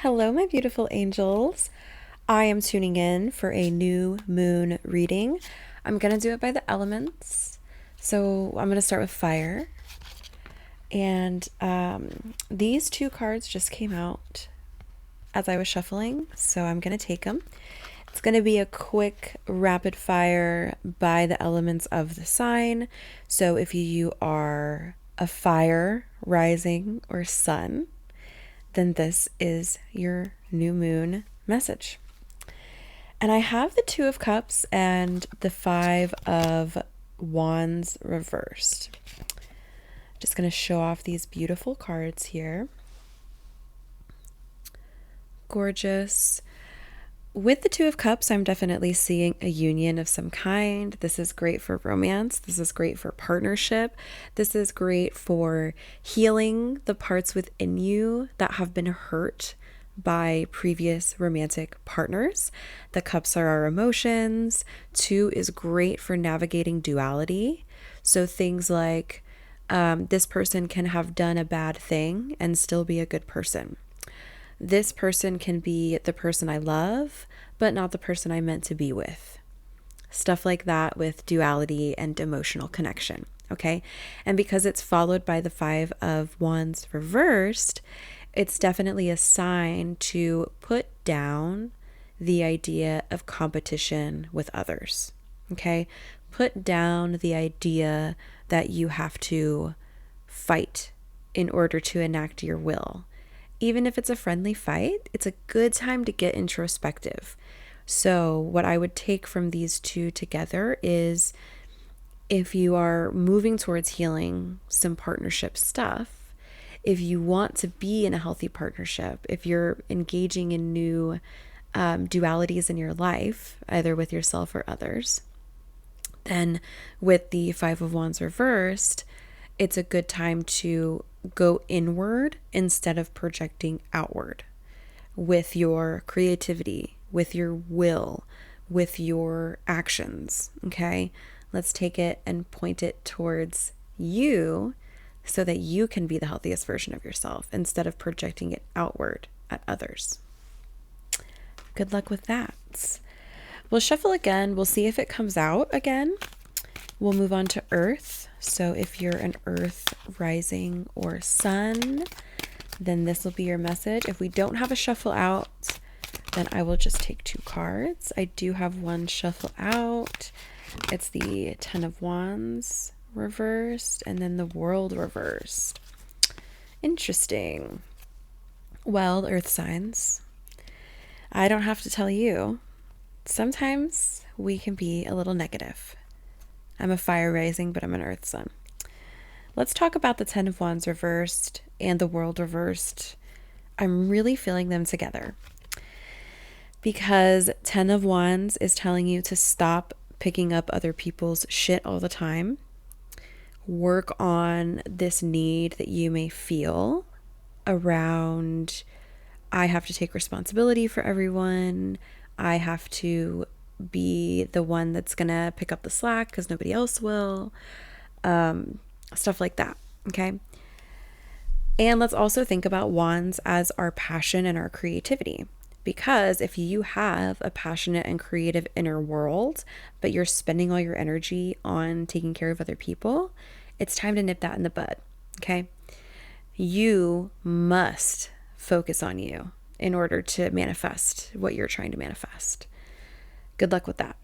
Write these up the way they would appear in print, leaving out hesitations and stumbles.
Hello, my beautiful angels. I am tuning in for a new moon reading. I'm going to do it by the elements. So I'm going to start with fire. And these two cards just came out as I was shuffling. So I'm going to take them. It's going to be a quick rapid fire by the elements of the sign. So if you are a fire, rising, or sun, then this is your new moon message. And I have the Two of Cups and the Five of Wands reversed. Just going to show off these beautiful cards here. Gorgeous. With the Two of Cups, I'm definitely seeing a union of some kind. This is great for romance. This is great for partnership. This is great for healing the parts within you that have been hurt by previous romantic partners. The cups are our emotions. Two is great for navigating duality. So things like this person can have done a bad thing and still be a good person. This person can be the person I love, but not the person I meant to be with. Stuff like that with duality and emotional connection. Okay. And because it's followed by the Five of Wands reversed, it's definitely a sign to put down the idea of competition with others. Okay. Put down the idea that you have to fight in order to enact your will. Even if it's a friendly fight, it's a good time to get introspective. So what I would take from these two together is if you are moving towards healing some partnership stuff, if you want to be in a healthy partnership, if you're engaging in new dualities in your life, either with yourself or others, then with the Five of Wands reversed, it's a good time to go inward instead of projecting outward with your creativity, with your will, with your actions. Okay, let's take it and point it towards you so that you can be the healthiest version of yourself instead of projecting it outward at others. Good luck with that. We'll shuffle again. We'll see if it comes out again. We'll move on to Earth. So if you're an Earth, rising, or sun, then this will be your message. If we don't have a shuffle out, then I will just take two cards. I do have one shuffle out. It's the Ten of Wands reversed and then the World reversed. Interesting. Well, Earth signs, I don't have to tell you, sometimes we can be a little negative. I'm a fire rising, but I'm an earth sun. Let's talk about the Ten of Wands reversed and the World reversed. I'm really feeling them together because Ten of Wands is telling you to stop picking up other people's shit all the time. Work on this need that you may feel around, I have to take responsibility for everyone. I have to be the one that's gonna pick up the slack because nobody else will. Stuff like that. Okay. And let's also think about wands as our passion and our creativity. Because if you have a passionate and creative inner world, but you're spending all your energy on taking care of other people, it's time to nip that in the bud. Okay. You must focus on you in order to manifest what you're trying to manifest. Good luck with that.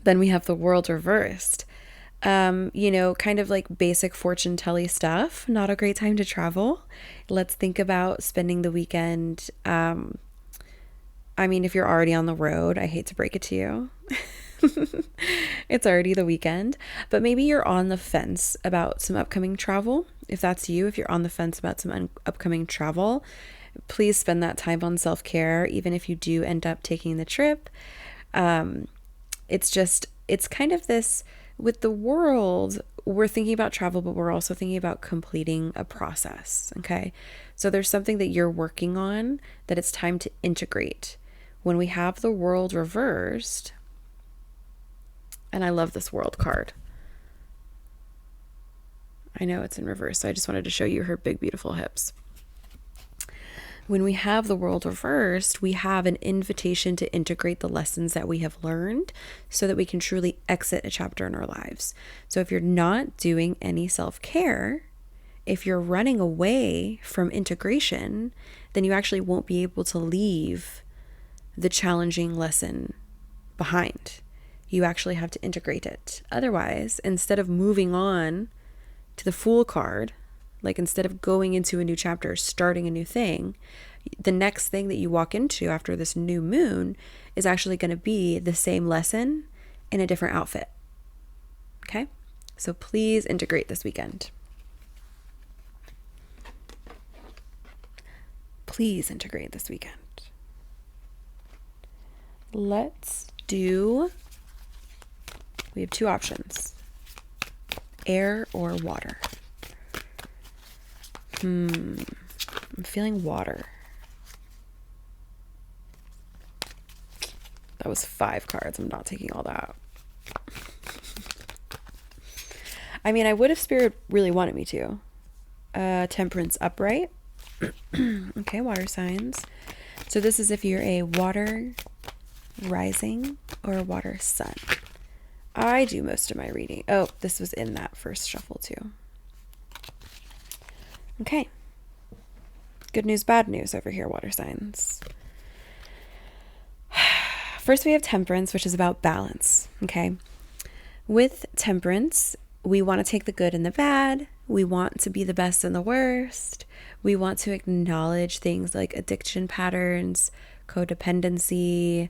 Then we have the World reversed. Kind of like basic fortune telly stuff. Not a great time to travel. Let's think about spending the weekend. If you're already on the road, I hate to break it to you. It's already the weekend, but maybe you're on the fence about some upcoming travel. If that's you, if you're on the fence about some upcoming travel, please spend that time on self-care, even if you do end up taking the trip. It's kind of this with the world, we're thinking about travel, but we're also thinking about completing a process. Okay. So there's something that you're working on that it's time to integrate. When we have the World reversed, and I love this World card. I know it's in reverse, so I just wanted to show you her big, beautiful hips. When we have the world reversed, we have an invitation to integrate the lessons that we have learned so that we can truly exit a chapter in our lives. So if you're not doing any self-care, if you're running away from integration, then you actually won't be able to leave the challenging lesson behind. You actually have to integrate it. Otherwise, instead of moving on to the Fool card, like instead of going into a new chapter, starting a new thing, the next thing that you walk into after this new moon is actually going to be the same lesson in a different outfit. Okay? So please integrate this weekend. Please integrate this weekend. Let's do, we have two options, air or water. I'm feeling water. That was 5 cards. I'm not taking all that. I mean, I would if Spirit really wanted me to. Temperance upright. Okay, water signs. So this is if you're a water rising or a water sun. I do most of my reading. Oh, this was in that first shuffle too. Okay. Good news, bad news over here, water signs. First, we have temperance, which is about balance. Okay. With temperance, we want to take the good and the bad. We want to be the best and the worst. We want to acknowledge things like addiction patterns, codependency.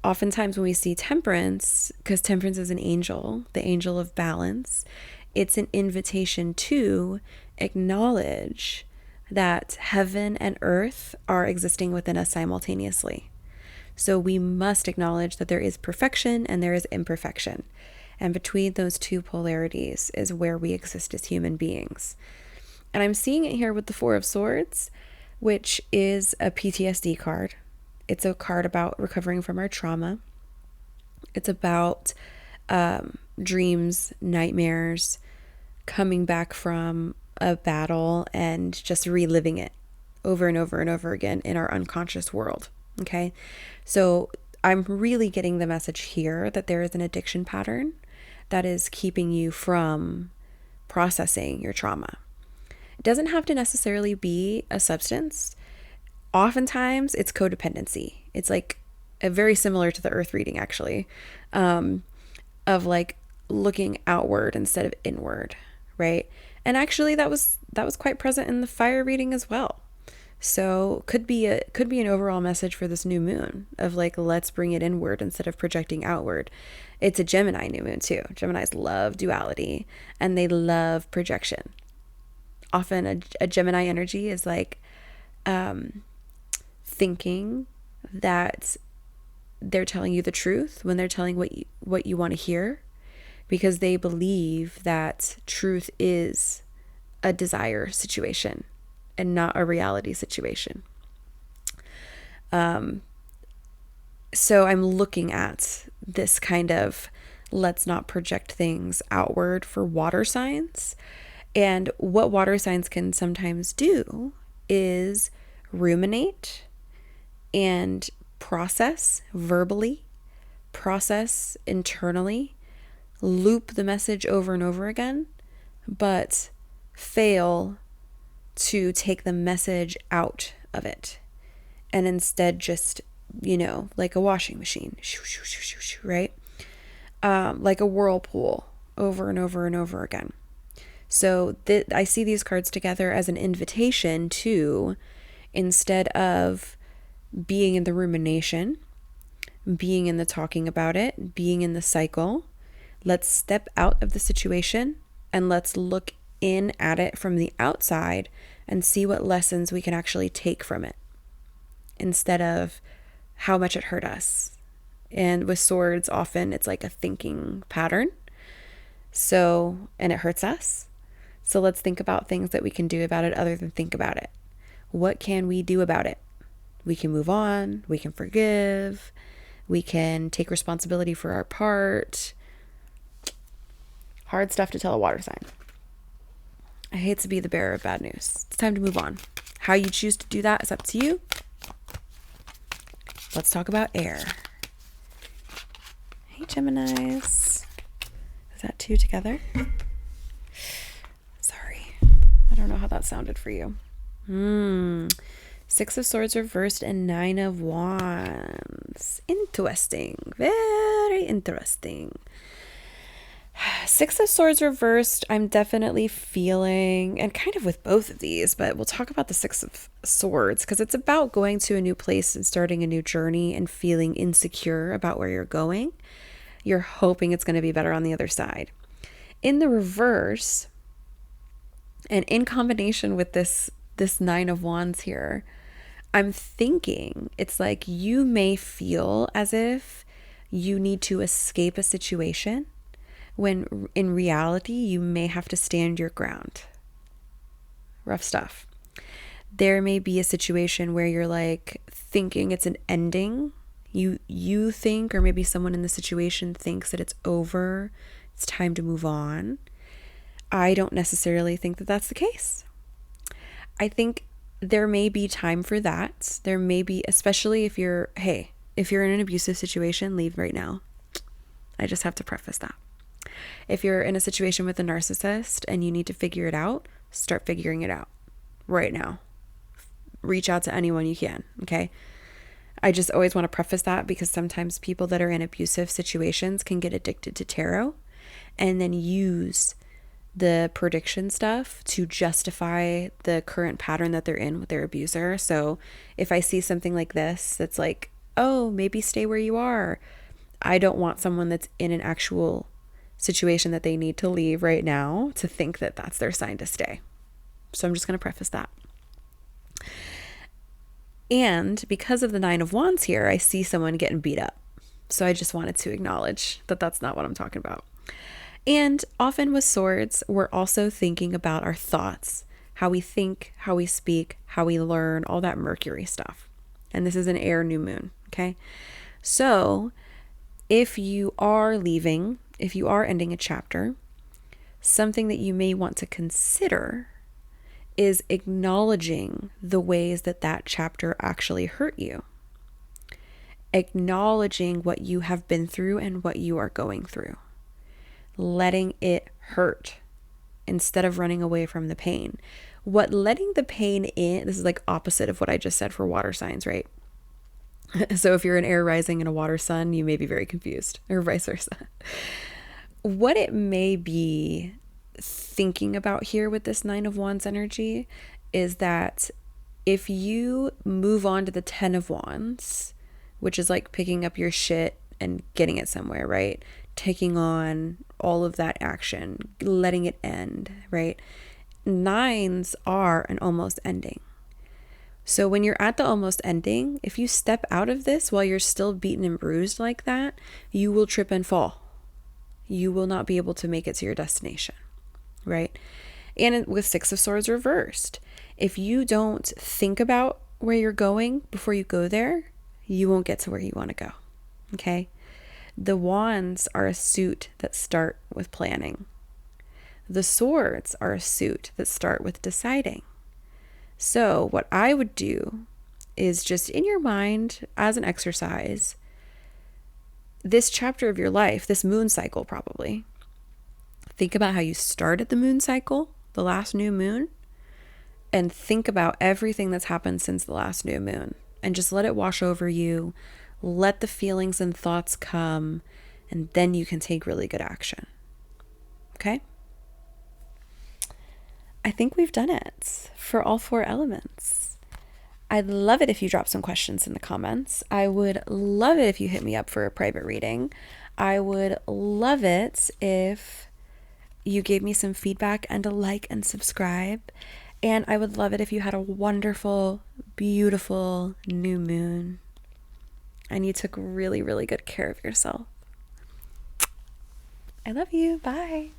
Oftentimes when we see temperance, because temperance is an angel, the angel of balance, it's an invitation to acknowledge that heaven and earth are existing within us simultaneously. So we must acknowledge that there is perfection and there is imperfection. And between those two polarities is where we exist as human beings. And I'm seeing it here with the 4 of Swords, which is a PTSD card. It's a card about recovering from our trauma. It's about dreams, nightmares, coming back from a battle and just reliving it over and over and over again in our unconscious world. Okay. So I'm really getting the message here that there is an addiction pattern that is keeping you from processing your trauma. It doesn't have to necessarily be a substance. Oftentimes it's codependency. It's like very similar to the earth reading, actually, of like looking outward instead of inward, right? And actually that was quite present in the fire reading as well. So could be an overall message for this new moon of like, let's bring it inward instead of projecting outward. It's a Gemini new moon too. Geminis love duality and they love projection. Often a Gemini energy is like thinking that they're telling you the truth when they're telling what you want to hear, because they believe that truth is a desire situation and not a reality situation. So I'm looking at this kind of let's not project things outward for water signs. And what water signs can sometimes do is ruminate and process verbally, process internally, loop the message over and over again, but fail to take the message out of it. And instead just, like a washing machine, right? Like a whirlpool over and over and over again. So I see these cards together as an invitation to, instead of being in the rumination, being in the talking about it, being in the cycle, let's step out of the situation and let's look in at it from the outside and see what lessons we can actually take from it instead of how much it hurt us. And with swords, often it's like a thinking pattern. So, and it hurts us. So let's think about things that we can do about it other than think about it. What can we do about it? We can move on. We can forgive. We can take responsibility for our part. Hard stuff to tell a water sign. I hate to be the bearer of bad news. It's time to move on. How you choose to do that is up to you. Let's talk about air. Hey, Geminis. Is that 2 together? Sorry. I don't know how that sounded for you. 6 of Swords reversed and 9 of Wands. Interesting. Very interesting. 6 of Swords reversed, I'm definitely feeling, and kind of with both of these, but we'll talk about the 6 of Swords because it's about going to a new place and starting a new journey and feeling insecure about where you're going. You're hoping it's going to be better on the other side. In the reverse, and in combination with this 9 of Wands here, I'm thinking it's like you may feel as if you need to escape a situation when in reality you may have to stand your ground. Rough stuff. There may be a situation where you're like thinking it's an ending. You think, or maybe someone in the situation thinks that it's over. It's time to move on. I don't necessarily think that that's the case. I think there may be time for that. There may be, especially if you're in an abusive situation, leave right now. I just have to preface that. If you're in a situation with a narcissist and you need to figure it out, start figuring it out right now. Reach out to anyone you can, okay? I just always want to preface that because sometimes people that are in abusive situations can get addicted to tarot and then use the prediction stuff to justify the current pattern that they're in with their abuser. So if I see something like this that's like, oh, maybe stay where you are, I don't want someone that's in an actual situation that they need to leave right now to think that that's their sign to stay. So I'm just going to preface that. And because of the 9 of Wands here, I see someone getting beat up. So I just wanted to acknowledge that that's not what I'm talking about. And often with swords, we're also thinking about our thoughts, how we think, how we speak, how we learn, all that Mercury stuff. And this is an air new moon, okay? So if you are leaving, if you are ending a chapter, something that you may want to consider is acknowledging the ways that that chapter actually hurt you. Acknowledging what you have been through and what you are going through. Letting it hurt instead of running away from the pain. What letting the pain in, this is like opposite of what I just said for water signs, right? So if you're an air rising and a water sun, you may be very confused, or vice versa. What it may be thinking about here with this 9 of Wands energy is that if you move on to the 10 of Wands, which is like picking up your shit and getting it somewhere, right? Taking on all of that action, letting it end, right? 9s are an almost ending. So when you're at the almost ending, if you step out of this while you're still beaten and bruised like that, you will trip and fall. You will not be able to make it to your destination, right? And with 6 of Swords reversed, if you don't think about where you're going before you go there, you won't get to where you want to go, okay? The Wands are a suit that start with planning. The Swords are a suit that start with deciding. So what I would do is just in your mind as an exercise, this chapter of your life, this moon cycle probably, think about how you started the moon cycle, the last new moon, and think about everything that's happened since the last new moon and just let it wash over you. Let the feelings and thoughts come, and then you can take really good action. Okay? I think we've done it for all 4 elements. I'd love it if you drop some questions in the comments. I would love it if you hit me up for a private reading. I would love it if you gave me some feedback and a like and subscribe. And I would love it if you had a wonderful, beautiful new moon and you took really, really good care of yourself. I love you. Bye.